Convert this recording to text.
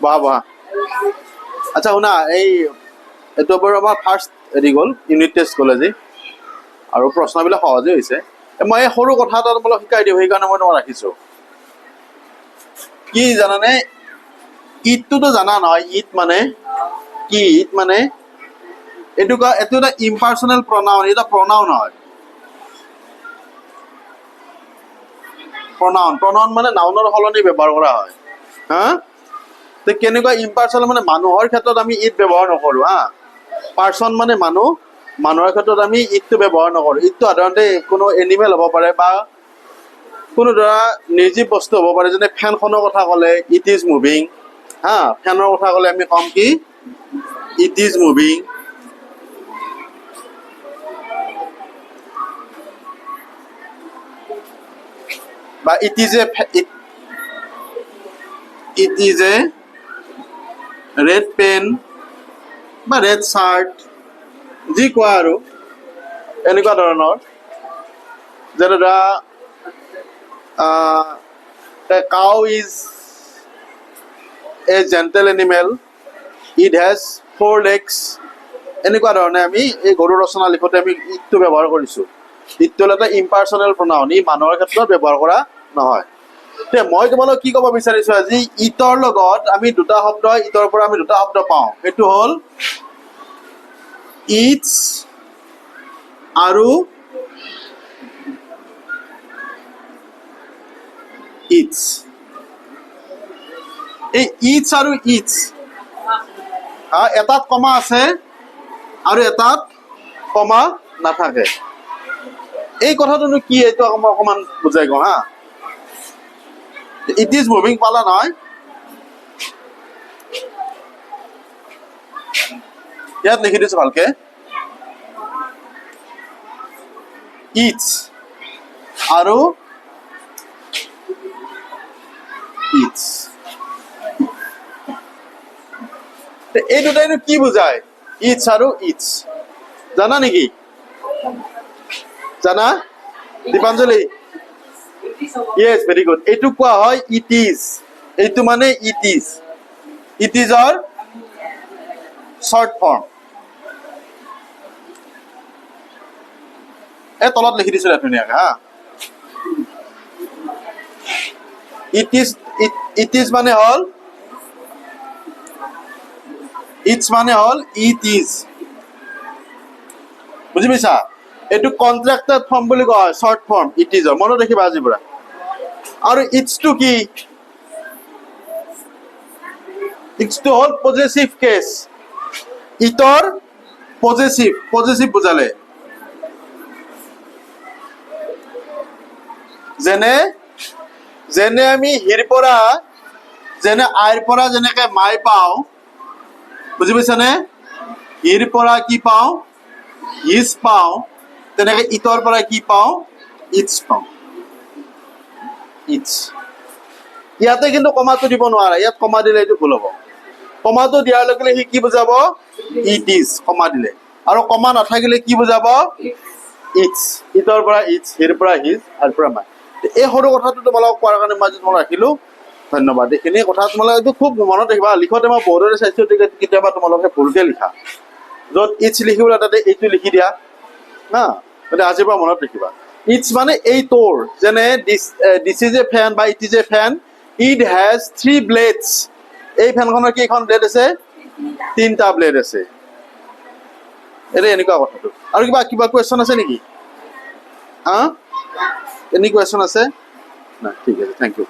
বাহ বাহ আচ্ছা শুনা এইটো বাৰু আমাৰ ফাৰ্ষ্ট হেৰি গ'ল ইউনিট টেষ্ট গ'ল আজি আৰু প্ৰশ্নবিলাক সহজেই হৈছে মই এই সৰু কথা এটা তোমালোক শিকাই দিওঁ সেইকাৰণে মই তোমাক ৰাখিছোঁ কি জানানে ইটটোতো জানা নহয় ইট মানে কি ইট মানে এইটো এটা ইম্পাৰ্চনেল প্ৰনাউন এটা প্ৰনাউন হয় প্ৰনাউন মানে নাউনৰ সলনি ব্যৱহাৰ কৰা হয় হা তো কেনেকুৱা ইম্পাৰ্চনেল মানে মানুহৰ ক্ষেত্ৰত আমি ইট ব্যৱহাৰ নকৰোঁ হা পাৰ্চন মানে মানুহৰ ক্ষেত্ৰত আমি ইটটো ব্যৱহাৰ নকৰোঁ ইটটো সাধাৰণতে কোনো এনিমেল হ'ব পাৰে বা কোনো ধৰা নিৰ্জীৱ বস্তু হ'ব পাৰে যেনে ফেনখনৰ কথা ক'লে ইট ইজ মুভিং হা ফেনৰ কথা ক'লে আমি ক'ম কি ইট ইজ মুভিং বা it is a red pen বা ৰেড চাৰ্ট যি কোৱা আৰু এনেকুৱা ধৰণৰ যেনে ধৰা cow is a gentle animal it has 4 legs এনেকুৱা ধৰণে আমি এই গৰু ৰচনা লিখোঁতে আমি ইটটো ব্যৱহাৰ কৰিছোঁ ইটটো হ'ল এটা ইম্পাৰ্চনেল প্ৰনাউন ই মানুহৰ ক্ষেত্ৰত ব্যৱহাৰ কৰা নহয় এতিয়া মই তোমালোক কি ক'ব বিচাৰিছোঁ আজি ইটৰ লগত আমি দুটা শব্দ ইটৰ পৰা আমি দুটা শব্দ পাওঁ সেইটো হ'ল ইটছ আৰু ইটছ এই ইটছ আৰু ইটছ এটাত কমা আছে আৰু এটাত কমা নাথাকে এই কথাটোনো কি এইটো মই অকণমান বুজাই কওঁ হা ইট ইজ মুভিং পালা নহয় ইয়াত লিখি দিছোঁ ভালকে ইটছ আৰু ইটছ এই দুটাইনো কি বুজায় ইটছ আৰু ইটছ জানা নেকি জানা দীপাঞ্জলি ইয়েছ ভেৰি গুড এইটো কোৱা হয় ইট ইজ এইটো মানে ইট ইজৰ শ্বৰ্ট ফৰ্ম এই তলত লিখি দিছোঁ ধুনীয়াকৈ হা ইট ইজ মানে হ'ল ইটছ মানে হ'ল ইট ইজ বুজি পাইছা এইটো কন্ট্ৰেক্টেড ফৰ্ম বুলি কোৱা হয় শ্বৰ্ট ফৰ্ম ইট ইজৰ মনত ৰাখিবা আজিৰ পৰা আৰু ইটছটো কি ইটছটো হ'ল পজেচিভ কেছ ইটৰ পজেচিভ বুজালে যেনে আমি হিৰ পৰা যেনে আইৰ পৰা যেনেকৈ মাই পাওঁ বুজি পাইছানে হিৰ পৰা কি পাওঁ হিজ পাওঁ তেনেকৈ ইটৰ পৰা কি পাওঁ ইটছ পাওঁ ইটছ ইয়াতে কিন্তু কমাটো দিব নোৱাৰা ইয়াত কমা দিলে এইটো ভুল হ'ব কমাটো দিয়াৰ লগে লগে সি কি বুজাব ইট ইজ কমা দিলে আৰু কমা নাথাকিলে কি বুজাব ইটছ ইটৰ পৰা ইটছ হিৰ পৰা হিজ আইৰ পৰা মাই এই সৰু কথাটো তোমালোকক কোৱাৰ কাৰণে মই আজি তোমাক ৰাখিলোঁ ধন্যবাদ এইখিনি কথা তোমালোকে এইটো খুব মনত ৰাখিবা লিখোঁতে মই বহুতৰে চাইছোঁ কেতিয়াবা তোমালোকে ভুলকৈ লিখা য'ত ইটছ লিখিবলৈ তাতে এইটো লিখি দিয়া হা গতিকে আজিৰ পৰা মনত ৰাখিবা ইটছ মানে এই তোৰ যেনে দিছ ইজ এ ফেন বা it is A fan it has 3 blades এই ফেনখনৰ কেইখন ব্লেড আছে 3টা ব্লেড আছে এনেকুৱা কথাটো আৰু কিবা কুৱেশ্যন আছে নেকি হা এনি কুৱেশ্যন আছে না ঠিক আছে থেংক ইউ